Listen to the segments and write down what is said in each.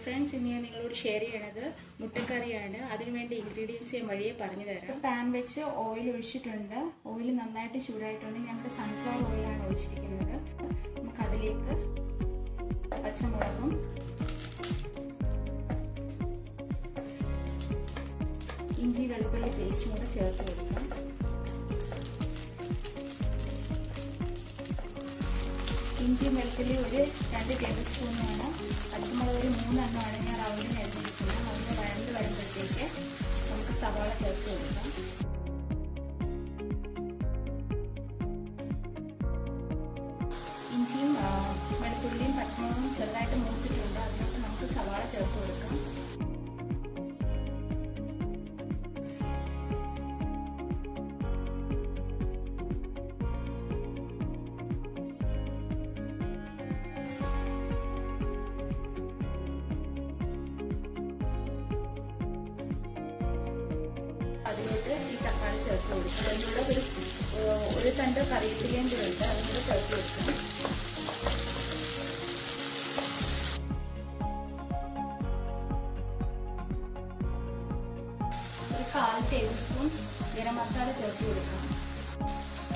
friends, I will share muttakkariയാണ്. അതിനു വേണ്ട ingredients ഞാൻ വഴിയെ പറഞ്ഞു തരാം. പാൻ വെച്ച് ഓയിൽ ഒഴിച്ചിട്ടുണ്ട്. ഓയിൽ നന്നായിട്ട് ചൂടായിട്ടുണ്ട്. ഞാൻ സൺഫ്ലവർ ഓയിൽ ആണ് ഒഴിച്ചിരിക്കുന്നത്. നമുക്ക് അതിലേക്ക് പച്ചമുളകും ഇഞ്ചി വെളുത്തുള്ളി പേസ്റ്റും കൂടെ ചേർത്ത് കൊടുക്കാം. ഇഞ്ചി വെളുത്തുള്ളി ഒരു 2 ടേബിൾ സ്പൂൺ വേണം. പച്ചമുളക് ഒരു 3 എണ്ണമാണ് ഞാൻ റൗണ്ടിന് എടുത്തിരിക്കുന്നത്. അതിന് വഴണ്ട് വരുമ്പോഴത്തേക്ക് നമുക്ക് സവാള ചേർത്ത് കൊടുക്കാം. ഇഞ്ചിയും വെളുത്തുള്ളിയും പച്ചമുളകും ചെറുതായിട്ട് മൂത്തിട്ടുണ്ട്. അതിനകത്ത് നമുക്ക് സവാള ചേർത്ത് കൊടുക്കാം. അതിലോട്ട് ഈ തക്കാളി ചേർത്ത് കൊടുക്കും. അതിലൂടെ ഒരു തണ്ട് കറിവേപ്പിലയും കൂടെ ഉണ്ട്. അതുകൂടെ ചേർത്ത് കൊടുക്കും. ഒരു 1/4 ടേബിൾ സ്പൂൺ ഗരം മസാല ചേർത്ത് കൊടുക്കാം.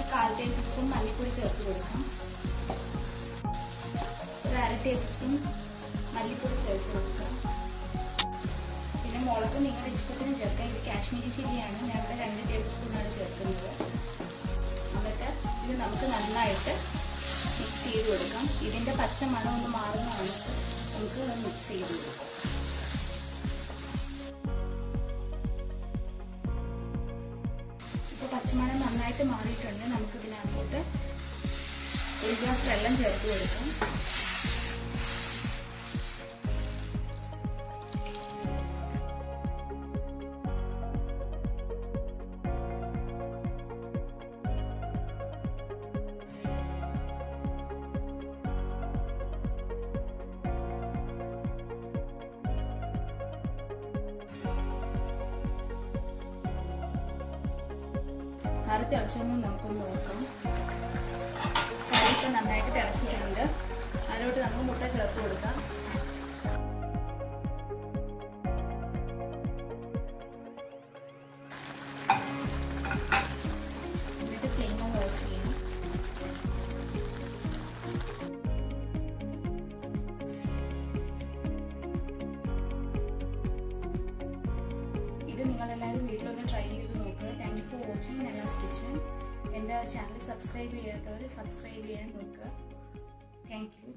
1/4 ടേബിൾ സ്പൂൺ മല്ലിപ്പൊടി ചേർത്ത് കൊടുക്കാം. ഒരു 1/2 ടേബിൾ സ്പൂൺ മല്ലിപ്പൊടി ചേർത്ത് കൊടുക്കാം. പിന്നെ മുളക് നിങ്ങളുടെ ഇഷ്ടത്തിന് ചേർക്കാം. ഇത് കാശ്മീരി ചില്ലിയാണ്. ഞാൻ ഇവിടെ 2 ടേബിൾ സ്പൂണാണ് ചേർക്കുന്നത്. എന്നിട്ട് ഇത് നമുക്ക് നന്നായിട്ട് മിക്സ് ചെയ്ത് കൊടുക്കാം. ഇതിൻ്റെ പച്ച മണം ഒന്ന് മാറുന്നതാണ് നമുക്ക് മിക്സ് ചെയ്ത് കൊടുക്കാം. ഇപ്പോൾ പച്ചമണം നന്നായിട്ട് മാറിയിട്ടുണ്ട്. നമുക്ക് ഇതിനകത്തോട്ട് 1 ഗ്ലാസ് വെള്ളം ചേർത്ത് കൊടുക്കാം. കറി തിളച്ചൊന്നും നമുക്കൊന്ന് നോക്കാം. കറി ഇപ്പോൾ നന്നായിട്ട് തിളച്ചിട്ടുണ്ട്. അതിലോട്ട് നമുക്ക് മുട്ട ചേർത്ത് കൊടുക്കാം. എന്നിട്ട് ഫ്ലെയിം ഓഫ് ചെയ്യാം. ഇത് നിങ്ങളെല്ലാവരും വീട്ടിലൊന്ന് ട്രൈ ചെയ്ത് നോക്കുക. Thank you for watching Nella's kitchen. എൻ്റെ ചാനൽ സബ്സ്ക്രൈബ് ചെയ്യാത്തവർ സബ്സ്ക്രൈബ് ചെയ്യാൻ നോക്കുക. Thank you.